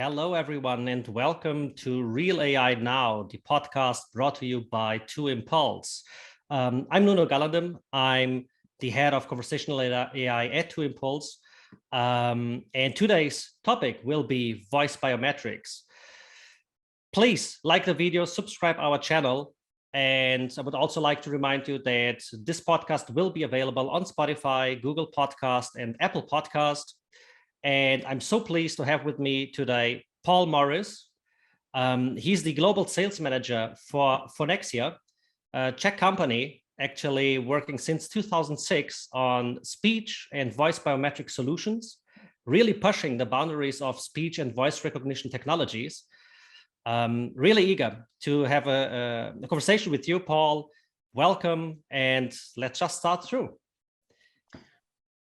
Hello, everyone, and welcome to Real AI Now, the podcast brought to you by 2Impulse. I'm Nuno Galandim. I'm the head of Conversational AI at 2Impulse. And today's topic will be Voice Biometrics. Please like the video, subscribe our channel. And I would also like to remind you that this podcast will be available on Spotify, Google Podcast, and Apple Podcast. And I'm so pleased to have with me today Paul Morris. He's the global sales manager for Phonexia, a Czech company, actually working since 2006 on speech and voice biometric solutions, really pushing the boundaries of speech and voice recognition technologies. Really eager to have a conversation with you, Paul. Welcome, and let's just start through.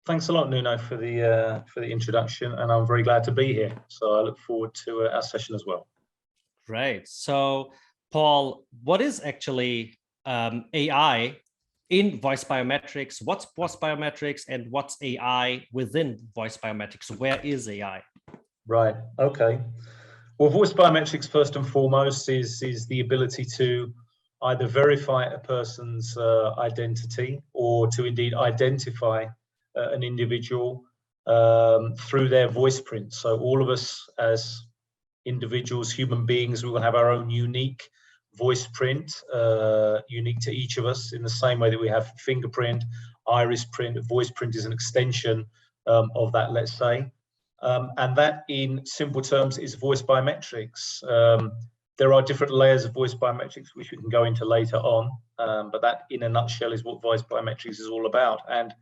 Thanks a lot, Nuno, for the introduction, and I'm very glad to be here. So I look forward to our session as well. Great. So, Paul, what is actually AI in voice biometrics? What's voice biometrics, and what's AI within voice biometrics? Where is AI? Right. Okay. Well, voice biometrics, first and foremost, is the ability to either verify a person's identity or to indeed identify an individual through their voice print. So all of us as individuals, human beings, we will have our own unique voice print, unique to each of us, in the same way that we have fingerprint, iris print. Voice print is an extension of that, let's say. And that, in simple terms, is voice biometrics. There are different layers of voice biometrics, which we can go into later on, but that, in a nutshell, is what voice biometrics is all about. And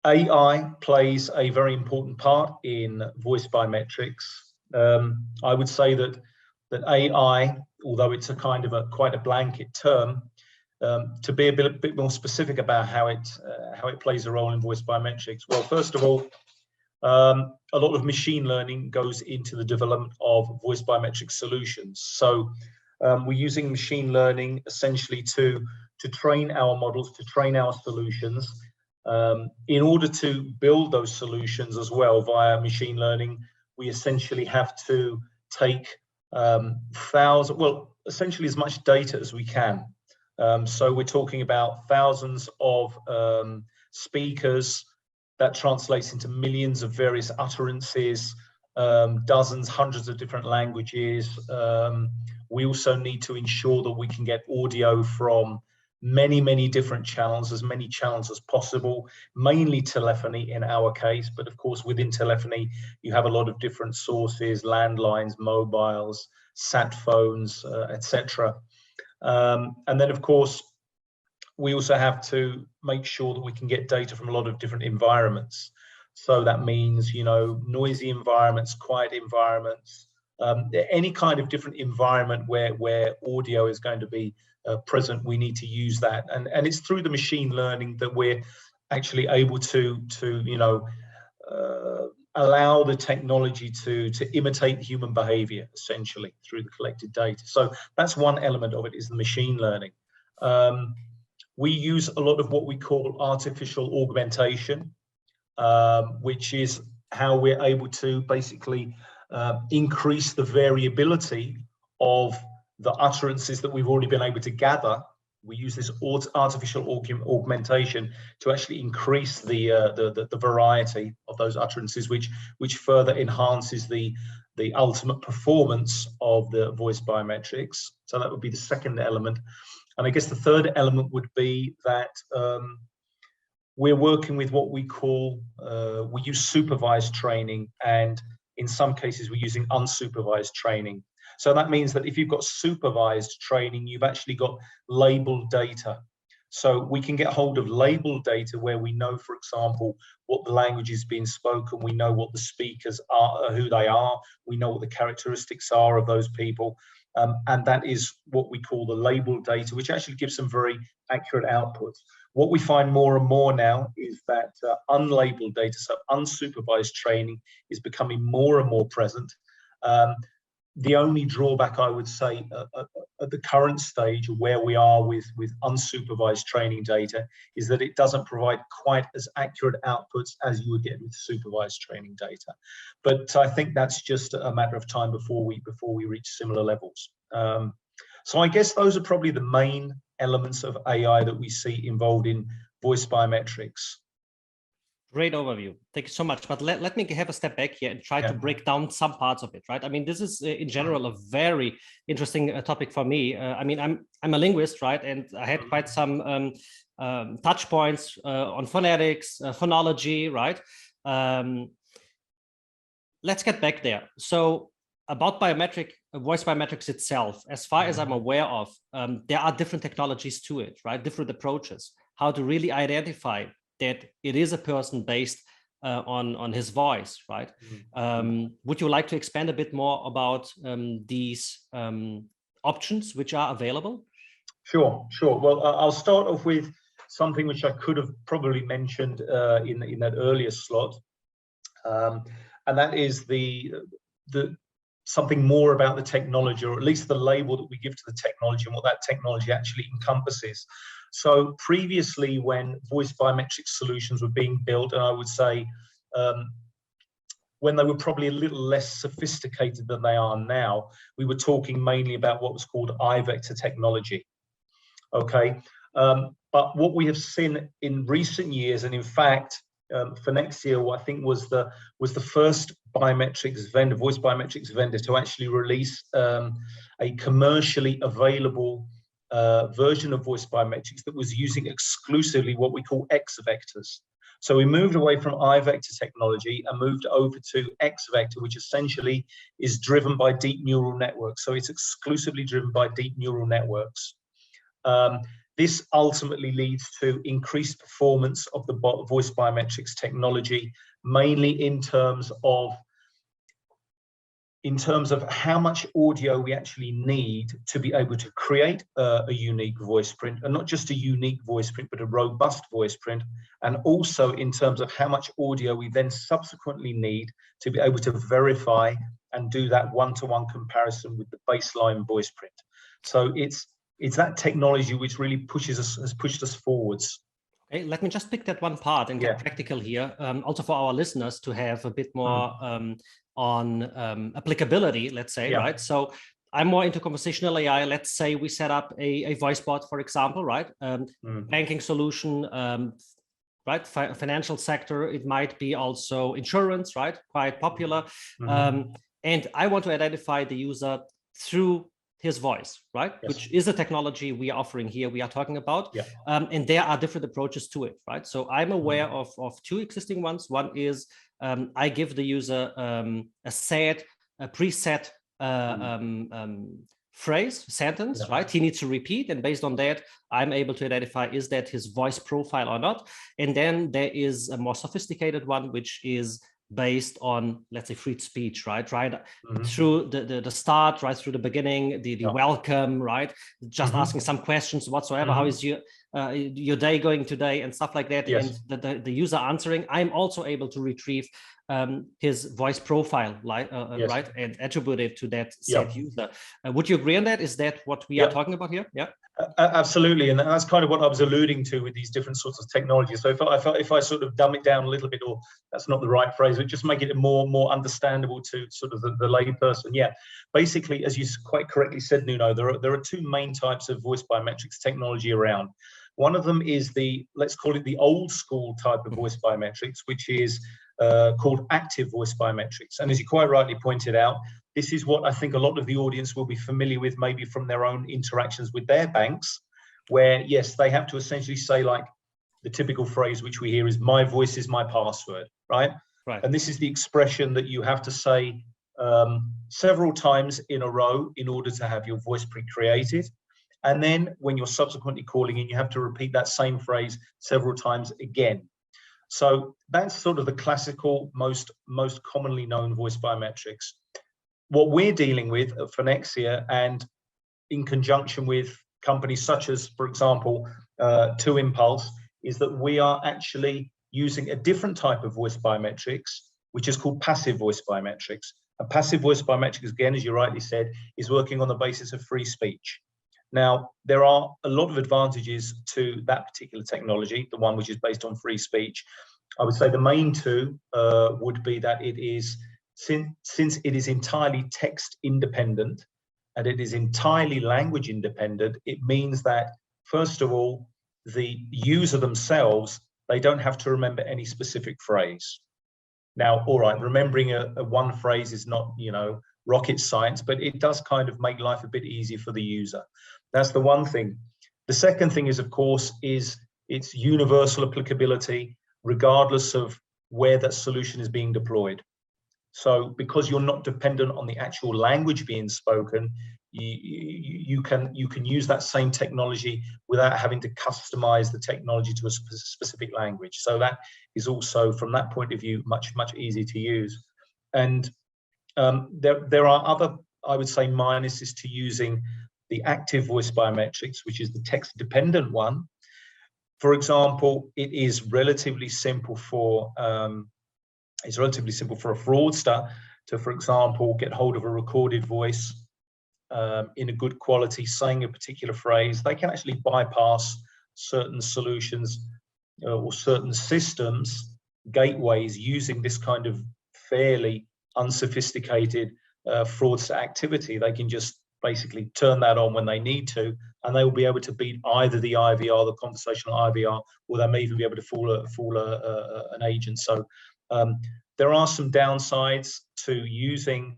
AI plays a very important part in voice biometrics. I would say that AI, although it's a kind of quite a blanket term, to be a bit more specific about how it plays a role in voice biometrics. Well, first of all, a lot of machine learning goes into the development of voice biometric solutions. So we're using machine learning essentially to train our models, to train our solutions. In order to build those solutions as well via machine learning, we essentially have to take essentially as much data as we can. So we're talking about thousands of speakers. That translates into millions of various utterances, dozens, hundreds of different languages. We also need to ensure that we can get audio from many different channels, as many channels as possible, mainly telephony in our case, but of course within telephony you have a lot of different sources, landlines, mobiles, sat phones, etc. And then of course we also have to make sure that we can get data from a lot of different environments. So that means, you know, noisy environments, quiet environments, any kind of different environment where audio is going to be present. We need to use that, and it's through the machine learning that we're actually able to you know, allow the technology to imitate human behavior, essentially through the collected data. So that's one element of it, is the machine learning. We use a lot of what we call artificial augmentation, which is how we're able to basically increase the variability of the utterances that we've already been able to gather. We use this artificial augmentation to actually increase the variety of those utterances, which further enhances the ultimate performance of the voice biometrics. So that would be the second element. And I guess the third element would be that we're working with what we call, we use supervised training, and in some cases we're using unsupervised training. So that means that if you've got supervised training, you've actually got labeled data. So we can get hold of labeled data where we know, for example, what the language is being spoken, we know what the speakers are, who they are, we know what the characteristics are of those people. And that is what we call the labeled data, which actually gives some very accurate outputs. What we find more and more now is that unlabeled data, so unsupervised training, is becoming more and more present. The only drawback, I would say, at the current stage where we are with unsupervised training data is that it doesn't provide quite as accurate outputs as you would get with supervised training data. But I think that's just a matter of time before we reach similar levels. So I guess those are probably the main elements of AI that we see involved in voice biometrics. Great overview. Thank you so much. But let me have a step back here and try to break down some parts of it, right? I mean, this is in general a very interesting topic for me. I mean, I'm a linguist, right? And I had quite some touch points on phonetics, phonology, right? Let's get back there. So about voice biometrics itself, as far as I'm aware of, there are different technologies to it, right? Different approaches, how to really identify that it is a person based on his voice, right? Would you like to expand a bit more about these options which are available? Sure. Well, I'll start off with something which I could have probably mentioned in that earlier slot, and that is the something more about the technology, or at least the label that we give to the technology and what that technology actually encompasses. So previously, when voice biometric solutions were being built, and I would say when they were probably a little less sophisticated than they are now, we were talking mainly about what was called I-vector technology. Okay, but what we have seen in recent years, and in fact, Phonexia, I think, was the first voice biometrics vendor to actually release a commercially available version of voice biometrics that was using exclusively what we call X-vectors. So we moved away from I-vector technology and moved over to X-vector, which essentially is driven by deep neural networks. So it's exclusively driven by deep neural networks. This ultimately leads to increased performance of the voice biometrics technology, mainly in terms of how much audio we actually need to be able to create a unique voice print, and not just a unique voice print, but a robust voice print, and also in terms of how much audio we then subsequently need to be able to verify and do that one-to-one comparison with the baseline voice print. So it's that technology which really has pushed us forwards. Okay, let me just pick that one part and get practical here, also for our listeners to have a bit more on applicability, let's say, right? So I'm more into conversational AI. Let's say we set up a voice bot, for example, right? Banking solution, right? Financial sector, it might be also insurance, right? Quite popular. And I want to identify the user through his voice, right? Yes. Which is a technology we are offering here, we are talking about. And there are different approaches to it, right? So I'm aware of two existing ones. One is I give the user a preset phrase, sentence, right? He needs to repeat, and based on that, I'm able to identify, is that his voice profile or not? And then there is a more sophisticated one, which is based on, let's say, free speech, right? Through the start, right through the beginning, the welcome, right? Just asking some questions whatsoever. How is your day going today, and stuff like that. And the user answering, I'm also able to retrieve his voice profile, right, and attribute it to that said user. Would you agree on that? Is that what we are talking about here? Yeah. Absolutely, and that's kind of what I was alluding to with these different sorts of technologies. So if I sort of dumb it down a little bit, or that's not the right phrase, but just make it more understandable to sort of the lay person. Yeah, basically, as you quite correctly said, Nuno, there are two main types of voice biometrics technology around. One of them is let's call it the old school type of voice biometrics, which is called active voice biometrics. And as you quite rightly pointed out, this is what I think a lot of the audience will be familiar with, maybe from their own interactions with their banks, where, yes, they have to essentially say, like, the typical phrase which we hear is, my voice is my password, right? And this is the expression that you have to say several times in a row in order to have your voice pre-created. And then when you're subsequently calling in, you have to repeat that same phrase several times again. So that's sort of the classical, most commonly known voice biometrics. What we're dealing with at Phonexia, and in conjunction with companies such as, for example, 2Impulse, is that we are actually using a different type of voice biometrics, which is called passive voice biometrics. And passive voice biometrics, again, as you rightly said, is working on the basis of free speech. Now, there are a lot of advantages to that particular technology, the one which is based on free speech. I would say the main two would be that it is, since it is entirely text independent and it is entirely language independent, it means that, first of all, the user themselves, they don't have to remember any specific phrase. Now, all right, remembering a one phrase is not, rocket science, but it does kind of make life a bit easier for the user. That's the one thing. The second thing is, of course, is its universal applicability, regardless of where that solution is being deployed. So because you're not dependent on the actual language being spoken, you can use that same technology without having to customize the technology to a specific language. So that is also, from that point of view, much easier to use. And there are other, I would say, minuses to using the active voice biometrics, which is the text dependent one. For example, it is relatively simple for a fraudster to, for example, get hold of a recorded voice in a good quality, saying a particular phrase. They can actually bypass certain solutions or certain systems, gateways, using this kind of fairly unsophisticated fraudster activity. They can just basically turn that on when they need to, and they will be able to beat either the IVR, the conversational IVR, or they may even be able to fool an agent. So there are some downsides to using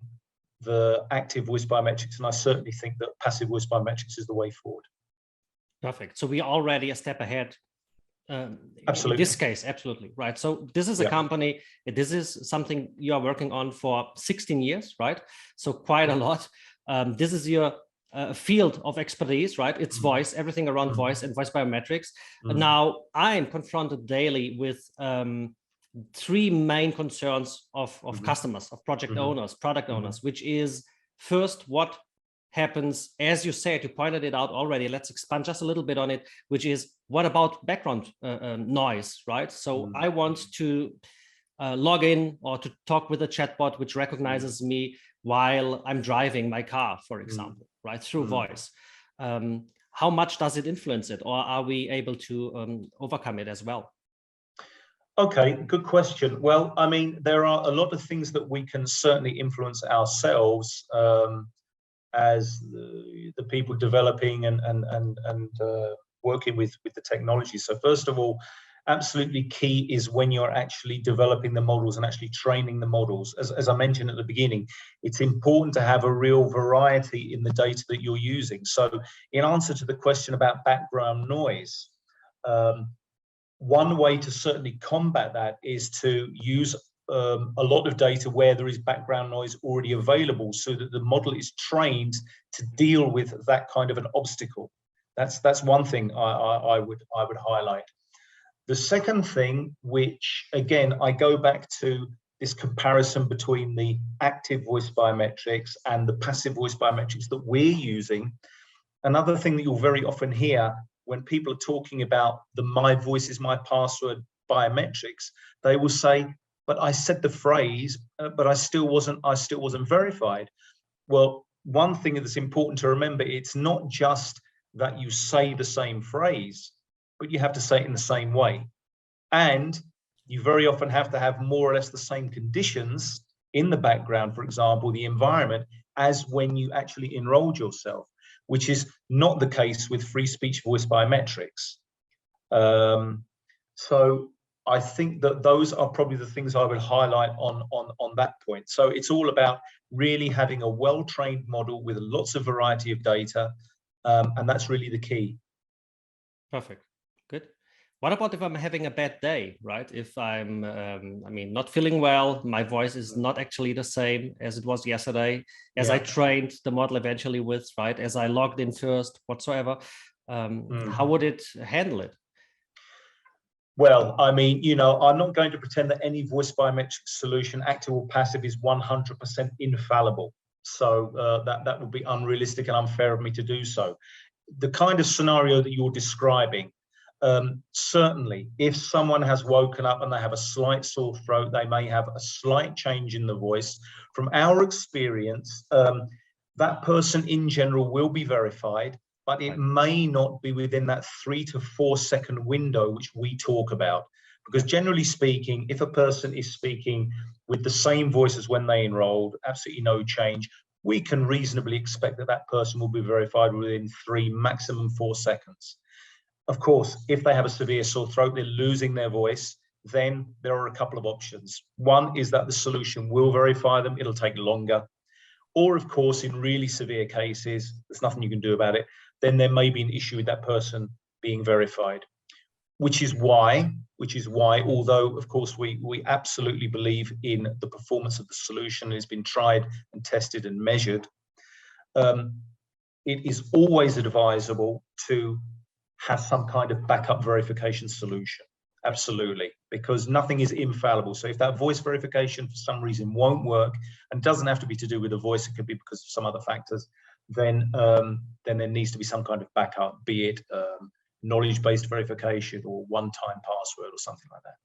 the active voice biometrics, and I certainly think that passive voice biometrics is the way forward. Perfect. So we are already a step ahead. Absolutely. In this case, absolutely right. So this is a company. This is something you are working on for 16 years, right? So quite a lot. This is your field of expertise, right? It's voice, everything around voice and voice biometrics. Now I'm confronted daily with three main concerns of customers, of project owners, product owners, which is first, what happens, as you said, you pointed it out already, let's expand just a little bit on it, which is, what about background noise, right? So I want to log in or to talk with a chatbot which recognizes me while I'm driving my car, for example, right, through voice. How much does it influence it, or are we able to overcome it as well? Okay, good question. Well, I mean, there are a lot of things that we can certainly influence ourselves as the people developing and working with the technology. So first of all, absolutely key is when you're actually developing the models and actually training the models. As I mentioned at the beginning, it's important to have a real variety in the data that you're using. So in answer to the question about background noise, one way to certainly combat that is to use a lot of data where there is background noise already available, so that the model is trained to deal with that kind of an obstacle. That's one thing I would highlight. The second thing, which again, I go back to this comparison between the active voice biometrics and the passive voice biometrics that we're using. Another thing that you'll very often hear when people are talking about the "my voice is my password" biometrics, they will say, "But I said the phrase, but I still wasn't verified." Well, one thing that's important to remember, it's not just that you say the same phrase, but you have to say it in the same way. And you very often have to have more or less the same conditions in the background, for example, the environment, as when you actually enrolled yourself, which is not the case with free speech voice biometrics. So I think that those are probably the things I would highlight on that point. So it's all about really having a well-trained model with lots of variety of data, and that's really the key. Perfect. Good. What about if I'm having a bad day, right? If I'm, not feeling well, my voice is not actually the same as it was yesterday, as I trained the model eventually with, right? As I logged in first, whatsoever. How would it handle it? Well, I mean, I'm not going to pretend that any voice biometric solution, active or passive, is 100% infallible. So that would be unrealistic and unfair of me to do so. The kind of scenario that you're describing, certainly, if someone has woken up and they have a slight sore throat, they may have a slight change in the voice. From our experience, that person in general will be verified. but it may not be within that 3 to 4 second window which we talk about. Because generally speaking, if a person is speaking with the same voice as when they enrolled, absolutely no change, we can reasonably expect that that person will be verified within 3, maximum 4 seconds. Of course, if they have a severe sore throat, they're losing their voice, then there are a couple of options. One is that the solution will verify them, it'll take longer. Or of course, in really severe cases, there's nothing you can do about it, then there may be an issue with that person being verified. Which is why, although of course we absolutely believe in the performance of the solution, it's been tried and tested and measured, it is always advisable to have some kind of backup verification solution. Absolutely, because nothing is infallible. So if that voice verification for some reason won't work, and doesn't have to be to do with the voice, it could be because of some other factors, then there needs to be some kind of backup, be it knowledge-based verification or one-time password or something like that.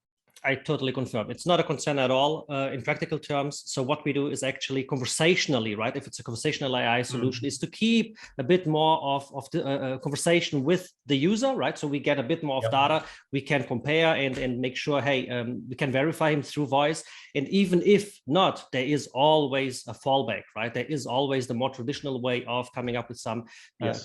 I totally confirm. It's not a concern at all in practical terms. So what we do is actually conversationally, right? If it's a conversational AI solution, is to keep a bit more of the conversation with the user, right? So we get a bit more of data. We can compare and make sure, hey, we can verify him through voice. And even if not, there is always a fallback, right? There is always the more traditional way of coming up with some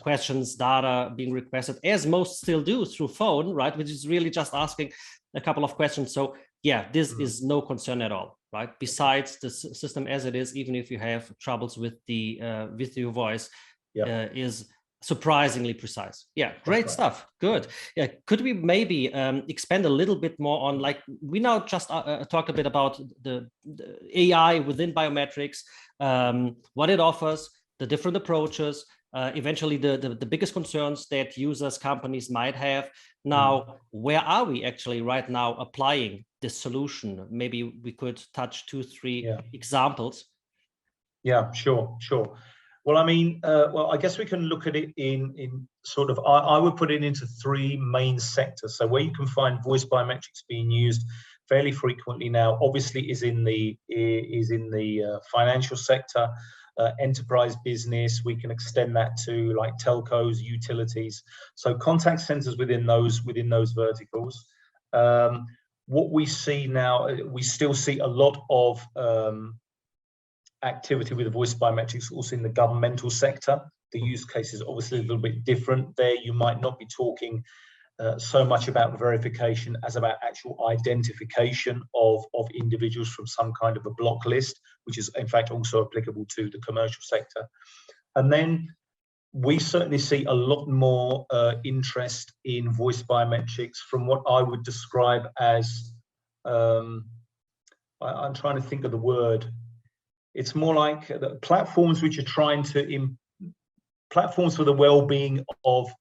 questions, data being requested, as most still do through phone, right? Which is really just asking a couple of questions. So yeah, this is no concern at all, right? Besides the system as it is, even if you have troubles with your voice, is surprisingly precise. Yeah, great stuff. Good. Yeah, could we maybe expand a little bit more on, like, we now just talked a bit about the AI within biometrics, what it offers, the different approaches, eventually the biggest concerns that users, companies might have. Now, where are we actually right now applying this solution? Maybe we could touch 2, 3 examples. Yeah, sure. Well, I mean, I guess we can look at it in sort of, I would put it into 3 main sectors. So where you can find voice biometrics being used fairly frequently now, obviously is in the financial sector, enterprise business. We can extend that to like telcos, utilities. So contact centers within those verticals. What we see now, we still see a lot of activity with the voice biometrics also in the governmental sector. The use case is obviously a little bit different. There you might not be talking so much about verification as about actual identification of individuals from some kind of a block list, which is in fact also applicable to the commercial sector. And then we certainly see a lot more interest in voice biometrics from what I would describe as, I'm trying to think of the word. It's more like the platforms which are trying to platforms for the well-being of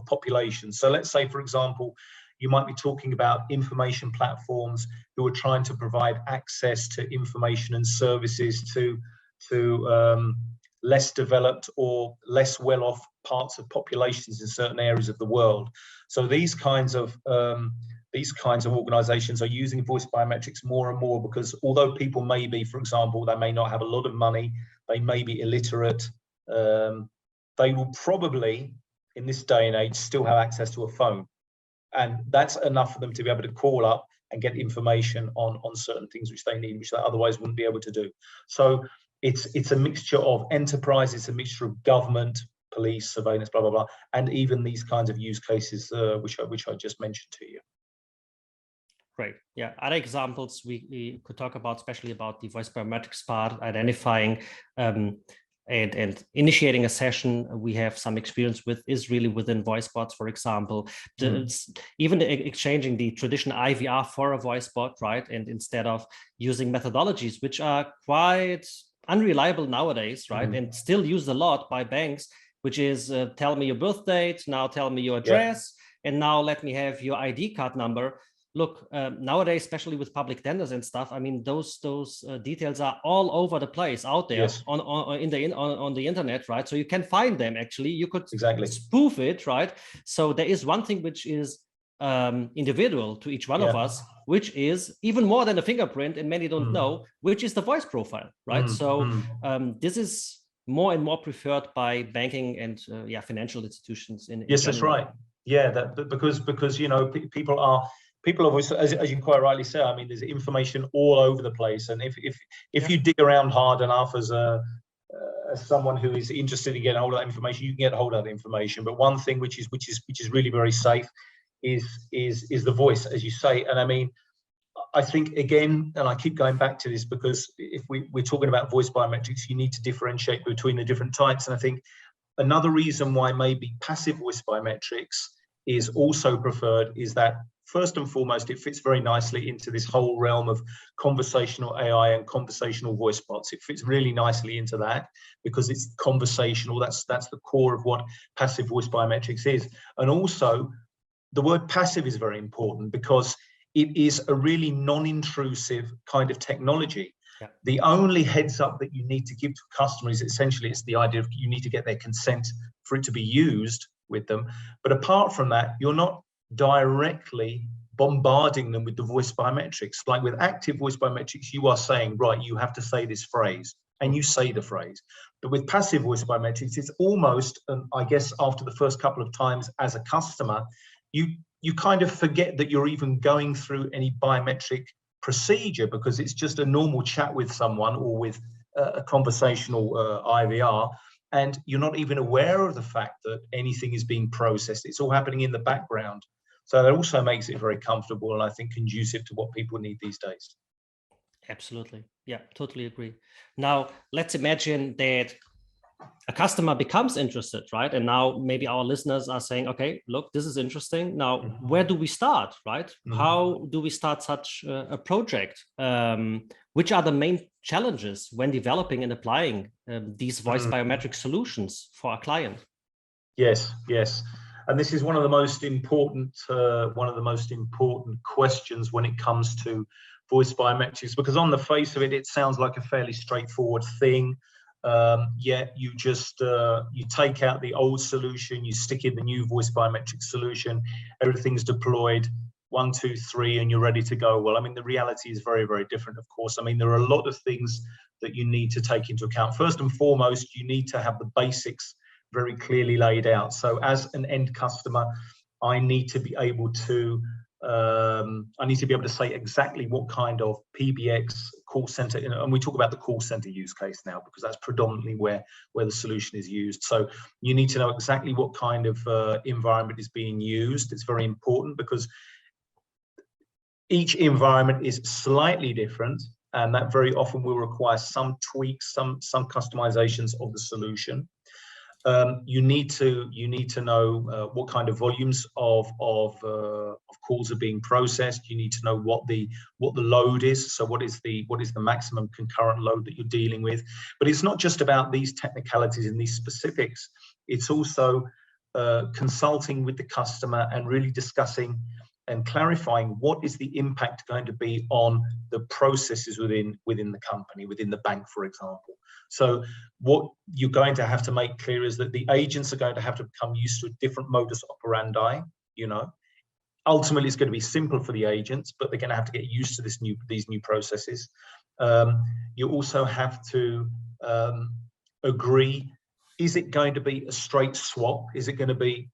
population. So let's say, for example, you might be talking about information platforms who are trying to provide access to information and services to less developed or less well-off parts of populations in certain areas of the world. So these kinds of organizations are using voice biometrics more and more because although people may be, for example, they may not have a lot of money, they may be illiterate, they will probably, in this day and age, still have access to a phone. And that's enough for them to be able to call up and get information on certain things which they need, which they otherwise wouldn't be able to do. So it's a mixture of enterprise, it's a mixture of government, police, surveillance, blah, blah, blah, and even these kinds of use cases, which I just mentioned to you. Great. Yeah. Other examples we could talk about, especially about the voice biometrics part, identifying and initiating a session we have some experience with is really within voice bots, for example. Even exchanging the traditional IVR for a voice bot, right? And instead of using methodologies which are quite unreliable nowadays, right? And still used a lot by banks, which is tell me your birth date, now tell me your address, and now let me have your ID card number. Look, nowadays, especially with public tenders and stuff, I mean, those details are all over the place out there on the internet, right? So you can find them actually. You could spoof it, right? So there is one thing which is individual to each one of us, which is even more than a fingerprint, and many don't know, which is the voice profile, right? So this is more and more preferred by banking and financial institutions in yes, that's right. Yeah, because you know, people are always, as you quite rightly say, I mean, there's information all over the place, and if you dig around hard enough as someone who is interested in getting hold of that information, you can get hold of that information. But one thing which is really very safe is the voice, as you say. And I mean, I think, again, and I keep going back to this, because if we're talking about voice biometrics, you need to differentiate between the different types. And I think another reason why maybe passive voice biometrics is also preferred is that, first and foremost, it fits very nicely into this whole realm of conversational AI and conversational voice bots. It fits really nicely into that because it's conversational. That's the core of what passive voice biometrics is. And also, the word passive is very important because it is a really non-intrusive kind of technology. Yeah. The only heads up that you need to give to customers, essentially, it's the idea of you need to get their consent for it to be used with them. But apart from that, you're not directly bombarding them with the voice biometrics. Like with active voice biometrics, you are saying, right, you have to say this phrase, and you say the phrase. But with passive voice biometrics, it's almost, I guess, after the first couple of times as a customer, you kind of forget that you're even going through any biometric procedure, because it's just a normal chat with someone or with a conversational IVR, and you're not even aware of the fact that anything is being processed. It's all happening in the background. So that also makes it very comfortable and I think conducive to what people need these days. Absolutely. Yeah, totally agree. Now, let's imagine that a customer becomes interested, right? And now maybe our listeners are saying, okay, look, this is interesting. Now, where do we start, right? How do we start such a project? Which are the main challenges when developing and applying these voice biometric solutions for our client? Yes. And this is one of the most important questions when it comes to voice biometrics, because on the face of it, it sounds like a fairly straightforward thing. Yet you just you take out the old solution, you stick in the new voice biometric solution, everything's deployed, 1, 2, 3, and you're ready to go. Well, I mean, the reality is very, very different, of course. I mean, there are a lot of things that you need to take into account. First and foremost, you need to have the basics very clearly laid out. So as an end customer, I need to be able to say exactly what kind of PBX call center, and we talk about the call center use case now because that's predominantly where the solution is used. So you need to know exactly what kind of environment is being used. It's very important because each environment is slightly different, and that very often will require some tweaks, some customizations of the solution. You need to know what kind of volumes of calls are being processed. You need to know what the load is. So what is the maximum concurrent load that you're dealing with? But it's not just about these technicalities and these specifics. It's also consulting with the customer and really discussing and clarifying what is the impact going to be on the processes within the company, within the bank, for example. So what you're going to have to make clear is that the agents are going to have to become used to a different modus operandi. Ultimately, it's going to be simple for the agents, but they're going to have to get used to these new processes. You also have to agree: is it going to be a straight swap? Is it going to be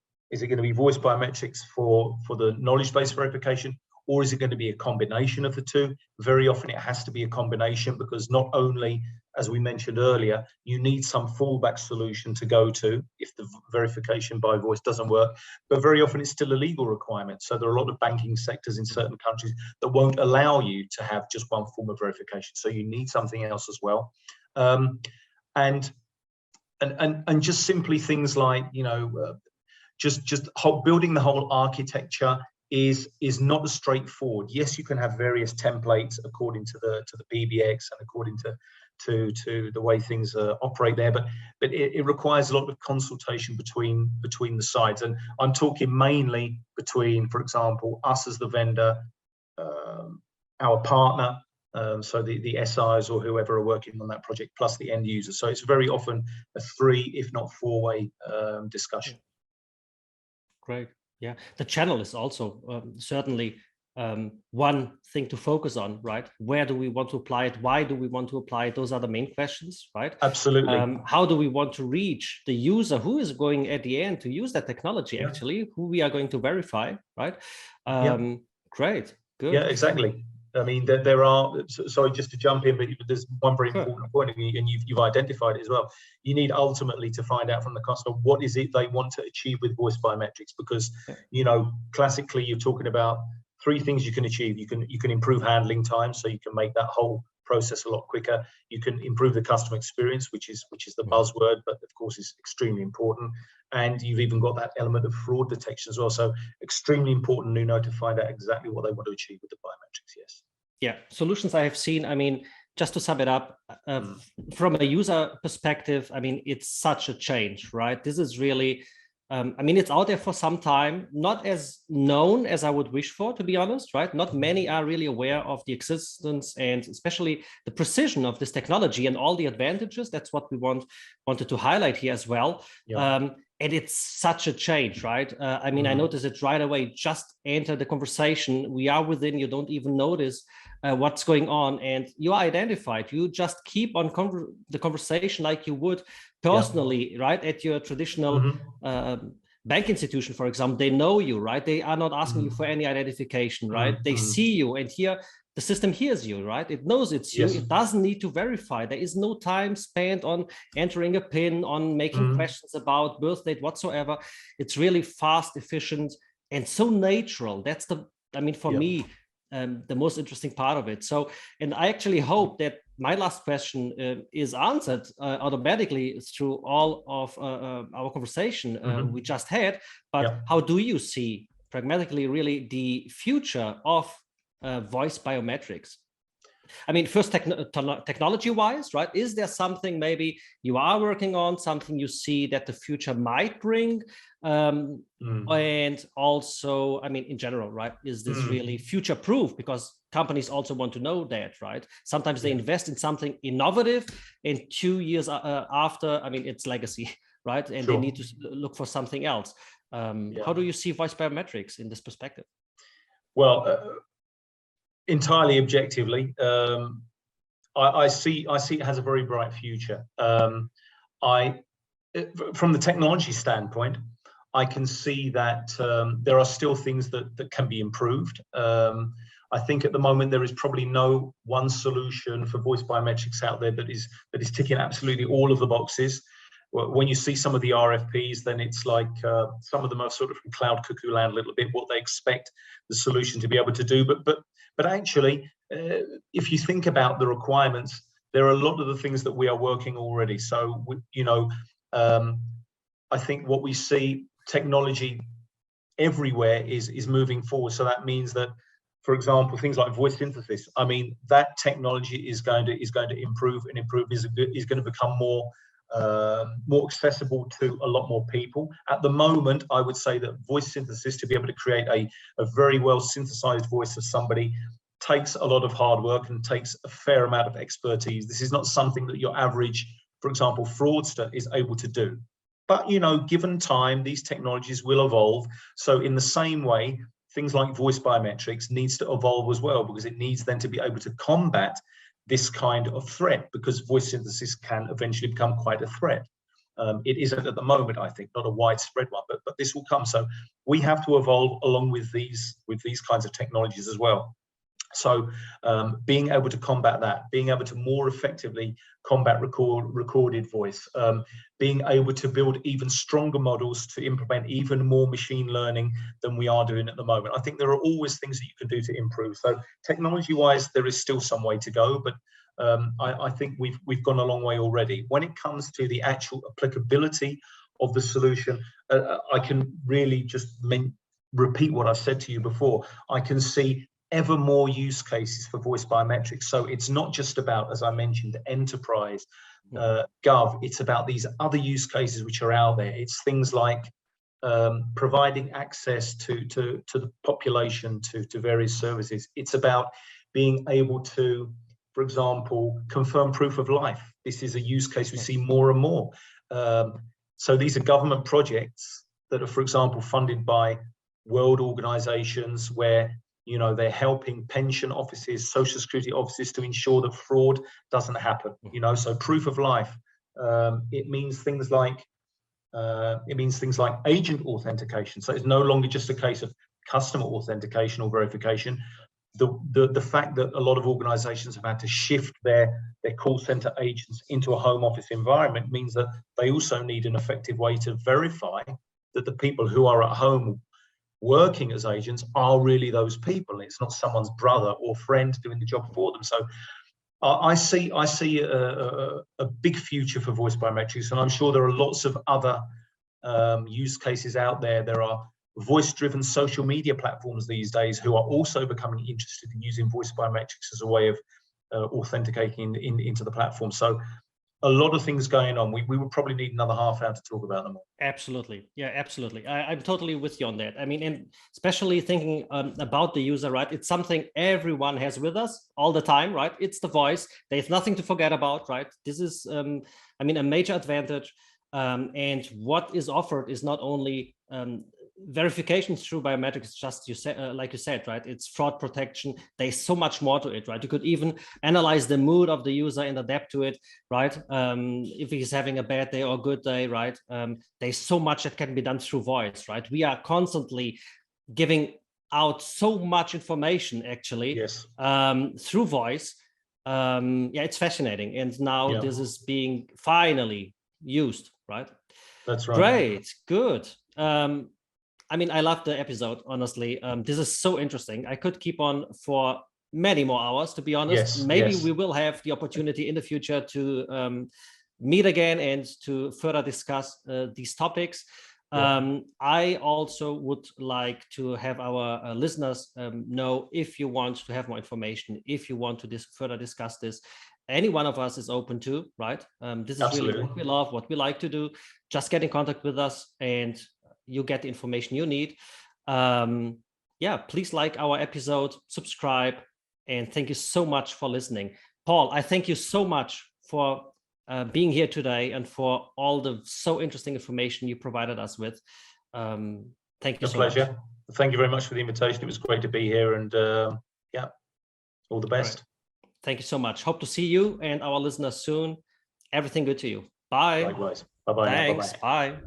voice biometrics for the knowledge-based verification, or is it going to be a combination of the two? Very often it has to be a combination, because not only, as we mentioned earlier, you need some fallback solution to go to if the verification by voice doesn't work, but very often it's still a legal requirement. So there are a lot of banking sectors in certain countries that won't allow you to have just one form of verification. So you need something else as well. And just simply things like, building the whole architecture is not as straightforward. Yes, you can have various templates according to the PBX and according to the way things operate there, but it requires a lot of consultation between the sides. And I'm talking mainly between, for example, us as the vendor, our partner, so the SIs or whoever are working on that project, plus the end user. So it's very often a 3, if not 4-way discussion. Great. Yeah, the channel is also certainly one thing to focus on, right? Where do we want to apply it? Why do we want to apply it? Those are the main questions, right? Absolutely. How do we want to reach the user who is going at the end to use that technology, Yeah. actually, who we are going to verify, right? Yeah. Great, good. Yeah, exactly. I mean, there are, sorry, just to jump in, but there's one very important point, and you've identified it as well. You need ultimately to find out from the customer what is it they want to achieve with voice biometrics, because, you know, classically you're talking about three things you can achieve. You can improve handling time, so you can make that whole process a lot quicker. You can improve the customer experience, which is the buzzword, but of course is extremely important. And you've even got that element of fraud detection as well. So extremely important, Nuno, to find out exactly what they want to achieve with the biometrics. Yes. Yeah, solutions I have seen, I mean, just to sum it up, from a user perspective, I mean, it's such a change, right? This is really, I mean, it's out there for some time, not as known as I would wish for, to be honest, right? Not many are really aware of the existence and especially the precision of this technology and all the advantages. That's what we wanted to highlight here as well. Yeah. And it's such a change, right? I mean, I noticed it right away. Just enter the conversation. We are within, you don't even notice what's going on, and you are identified. You just keep on the conversation like you would personally, right? At your traditional bank institution, for example, they know you, right? They are not asking you for any identification, right? They see you, and here the system hears you, right? It knows it's you. It doesn't need to verify. There is no time spent on entering a PIN, on making questions about birth date whatsoever. It's really fast, efficient, and so natural. That's the, I mean, for me, the most interesting part of it. So, and I actually hope that my last question is answered automatically through all of our conversation we just had. But how do you see pragmatically really the future of voice biometrics? I mean, first, technology-wise, right? Is there something maybe you are working on, something you see that the future might bring? And also, I mean, in general, right? Is this really future-proof? Because companies also want to know that, right? Sometimes they invest in something innovative, and 2 years after, I mean, it's legacy, right? And they need to look for something else. How do you see voice biometrics in this perspective? Well, entirely objectively, I see it has a very bright future. From the technology standpoint, I can see that there are still things that can be improved. I think at the moment there is probably no one solution for voice biometrics out there that is ticking absolutely all of the boxes. When you see some of the RFPs, then it's like some of them are sort of from cloud cuckoo land a little bit, what they expect the solution to be able to do. But actually, if you think about the requirements, there are a lot of the things that we are working already. So, you know, I think what we see, technology everywhere is moving forward. So that means that, for example, things like voice synthesis, I mean, that technology is going to improve and improve, is going to become more accessible to a lot more people. At the moment, I would say that voice synthesis, to be able to create a very well synthesized voice of somebody, takes a lot of hard work and takes a fair amount of expertise. This is not something that your average, for example, fraudster is able to do. But, you know, given time, these technologies will evolve. So in the same way, things like voice biometrics needs to evolve as well, because it needs then to be able to combat this kind of threat, because voice synthesis can eventually become quite a threat. It isn't at the moment, I think, not a widespread one, but this will come. So we have to evolve along with these kinds of technologies as well. So being able to combat that, being able to more effectively combat recorded voice, being able to build even stronger models to implement even more machine learning than we are doing at the moment. I think there are always things that you can do to improve. So technology-wise, there is still some way to go, but I think we've gone a long way already. When it comes to the actual applicability of the solution, I can really just repeat what I've said to you before. I can see ever more use cases for voice biometrics. So it's not just about, as I mentioned, enterprise, gov, it's about these other use cases which are out there. It's things like providing access to the population to various services. It's about being able to, for example, confirm proof of life. This is a use case we see more and more. So these are government projects that are, for example, funded by world organizations where You know, they're helping pension offices, social security offices to ensure that fraud doesn't happen. You know, so proof of life. It means things like agent authentication. So it's no longer just a case of customer authentication or verification. The fact that a lot of organizations have had to shift their call center agents into a home office environment means that they also need an effective way to verify that the people who are at home working as agents are really those people. It's not someone's brother or friend doing the job for them. So I see a big future for voice biometrics, and I'm sure there are lots of other use cases out there. There are voice-driven social media platforms these days who are also becoming interested in using voice biometrics as a way of authenticating into the platform. So a lot of things going on. We would probably need another half hour to talk about them all. Absolutely. Yeah, absolutely. I'm totally with you on that. I mean, and especially thinking about the user, right? It's something everyone has with us all the time, right? It's the voice. There's nothing to forget about, right? This is, I mean, a major advantage. And what is offered is not only verification through biometrics, just like you said, right? It's fraud protection. There's so much more to it, right? You could even analyze the mood of the user and adapt to it, right? If he's having a bad day or a good day, right? There's so much that can be done through voice, right? We are constantly giving out so much information, actually, yes, through voice. Yeah, it's fascinating. And now this is being finally used, right? That's right. Great, good. I mean, I love the episode, honestly. This is so interesting. I could keep on for many more hours, to be honest. Yes, Maybe we will have the opportunity in the future to meet again and to further discuss these topics. I also would like to have our listeners know, if you want to have more information, if you want to further discuss this, any one of us is open to, right? This is absolutely really what we love, what we like to do. Just get in contact with us and you get the information you need. Yeah, please like our episode, subscribe, and thank you so much for listening. Paul, I thank you so much for being here today and for all the so interesting information you provided us with. Thank you so much. Pleasure. Thank you very much for the invitation. It was great to be here, and yeah, all the best. Right. Thank you so much. Hope to see you and our listeners soon. Everything good to you. Bye. Likewise. Bye-bye. Thanks. Bye-bye.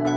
Bye.